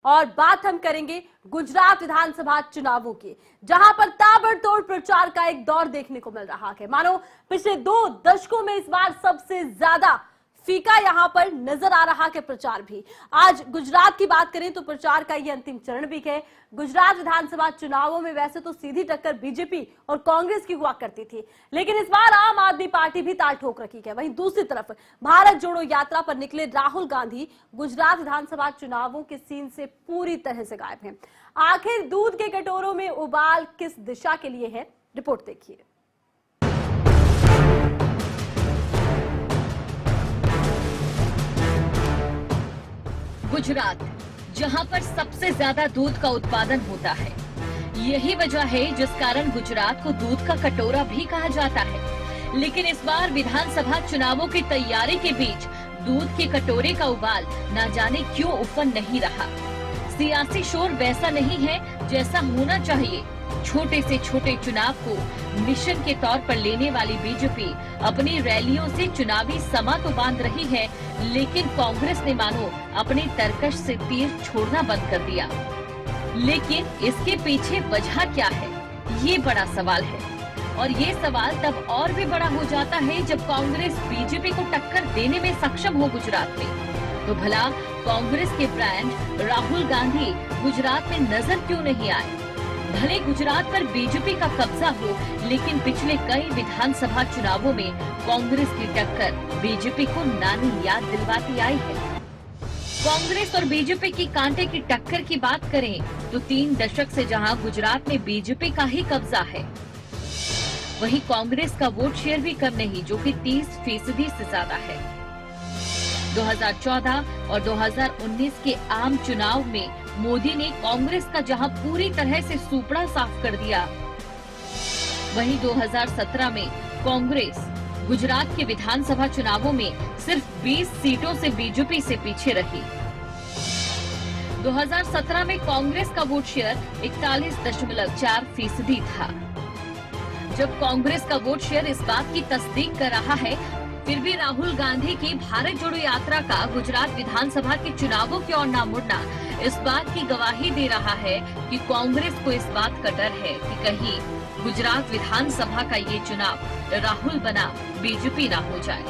और बात हम करेंगे गुजरात विधानसभा चुनावों की, जहां पर ताबड़तोड़ प्रचार का एक दौर देखने को मिल रहा है। मानो पिछले 2 दशकों में इस बार सबसे ज्यादा फीका यहां पर नजर आ रहा है प्रचार भी। आज गुजरात की बात करें तो प्रचार का ये अंतिम चरण भी है। गुजरात विधानसभा चुनावों में वैसे तो सीधी टक्कर बीजेपी और कांग्रेस की हुआ करती थी, लेकिन इस बार आम आदमी पार्टी भी ताल ठोक रखी है। वहीं दूसरी तरफ भारत जोड़ो यात्रा पर निकले राहुल गांधी गुजरात विधानसभा चुनावों के सीन से पूरी तरह से गायब हैं। आखिर दूध के कटोरों में उबाल किस दिशा के लिए है, रिपोर्ट देखिए। गुजरात, जहां पर सबसे ज्यादा दूध का उत्पादन होता है, यही वजह है जिस कारण गुजरात को दूध का कटोरा भी कहा जाता है। लेकिन इस बार विधानसभा चुनावों की तैयारी के बीच दूध के कटोरे का उबाल न जाने क्यों उफन नहीं रहा। सियासी शोर वैसा नहीं है जैसा होना चाहिए। छोटे से छोटे चुनाव को मिशन के तौर पर लेने वाली बीजेपी अपनी रैलियों से चुनावी समा तो बांध रही है, लेकिन कांग्रेस ने मानो अपने तरकश से तीर छोड़ना बंद कर दिया। लेकिन इसके पीछे वजह क्या है, ये बड़ा सवाल है। और ये सवाल तब और भी बड़ा हो जाता है जब कांग्रेस बीजेपी को टक्कर देने में सक्षम हो गुजरात में। तो भला कांग्रेस के ब्रांड राहुल गांधी गुजरात में नजर क्यों नहीं आए? भले गुजरात पर बीजेपी का कब्जा हो, लेकिन पिछले कई विधानसभा चुनावों में कांग्रेस की टक्कर बीजेपी को नानी याद दिलवाती आई है। कांग्रेस और बीजेपी की कांटे की टक्कर की बात करें तो 3 दशक से जहां गुजरात में बीजेपी का ही कब्जा है, वहीं कांग्रेस का वोट शेयर भी कम नहीं, जो कि 30% से ज्यादा है। 2014 और 2019 के आम चुनाव में मोदी ने कांग्रेस का जहां पूरी तरह से सूपड़ा साफ कर दिया, वहीं 2017 में कांग्रेस गुजरात के विधानसभा चुनावों में सिर्फ 20 सीटों से बीजेपी से पीछे रही। 2017 में कांग्रेस का वोट शेयर 41.4% था। जब कांग्रेस का वोट शेयर इस बात की तस्दीक कर रहा है, फिर भी राहुल गांधी की भारत जोड़ो यात्रा का गुजरात विधानसभा के चुनावों की ओर न मुड़ना इस बात की गवाही दे रहा है कि कांग्रेस को इस बात का डर है कि कहीं गुजरात विधानसभा का ये चुनाव राहुल बना बीजेपी ना हो जाए।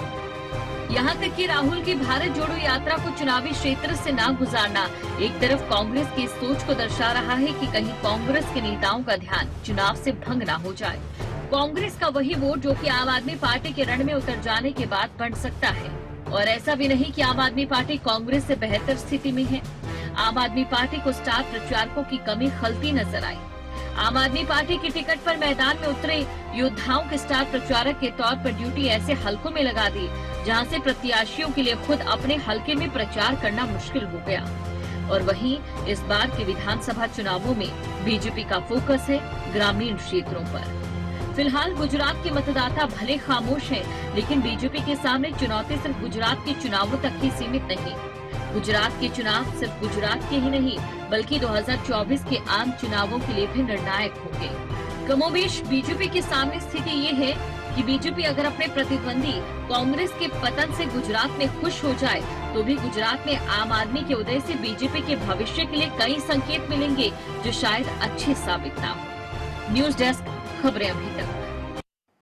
यहाँ तक कि राहुल की भारत जोड़ो यात्रा को चुनावी क्षेत्र से ना गुजारना एक तरफ कांग्रेस की सोच को दर्शा रहा है कि कहीं कांग्रेस के नेताओं का ध्यान चुनाव से भंग ना हो जाए। कांग्रेस का वही वोट जो कि आम आदमी पार्टी के रण में उतर जाने के बाद बढ़ सकता है। और ऐसा भी नहीं कि आम आदमी पार्टी कांग्रेस से बेहतर स्थिति में है। आम आदमी पार्टी को स्टार प्रचारकों की कमी खलती नजर आई। आम आदमी पार्टी की टिकट पर मैदान में उतरे योद्धाओं के स्टार प्रचारक के तौर पर ड्यूटी ऐसे हलकों में लगा दी जहां से प्रत्याशियों के लिए खुद अपने हलके में प्रचार करना मुश्किल हो गया। और वहीं इस बार के विधानसभा चुनावों में बीजेपी का फोकस है ग्रामीण क्षेत्रों पर। फिलहाल गुजरात के मतदाता भले खामोश हैं, लेकिन बीजेपी के सामने चुनौती सिर्फ गुजरात के चुनावों तक ही सीमित नहीं। गुजरात के चुनाव सिर्फ गुजरात के ही नहीं, बल्कि 2024 के आम चुनावों के लिए भी निर्णायक होंगे। कमोबेश बीजेपी के सामने स्थिति ये है कि बीजेपी अगर अपने प्रतिद्वंदी कांग्रेस के पतन से गुजरात में खुश हो जाए, तो भी गुजरात में आम आदमी के उदय से बीजेपी के भविष्य के लिए कई संकेत मिलेंगे जो शायद अच्छे साबित न हो। न्यूज डेस्क, खबरें अभी तक।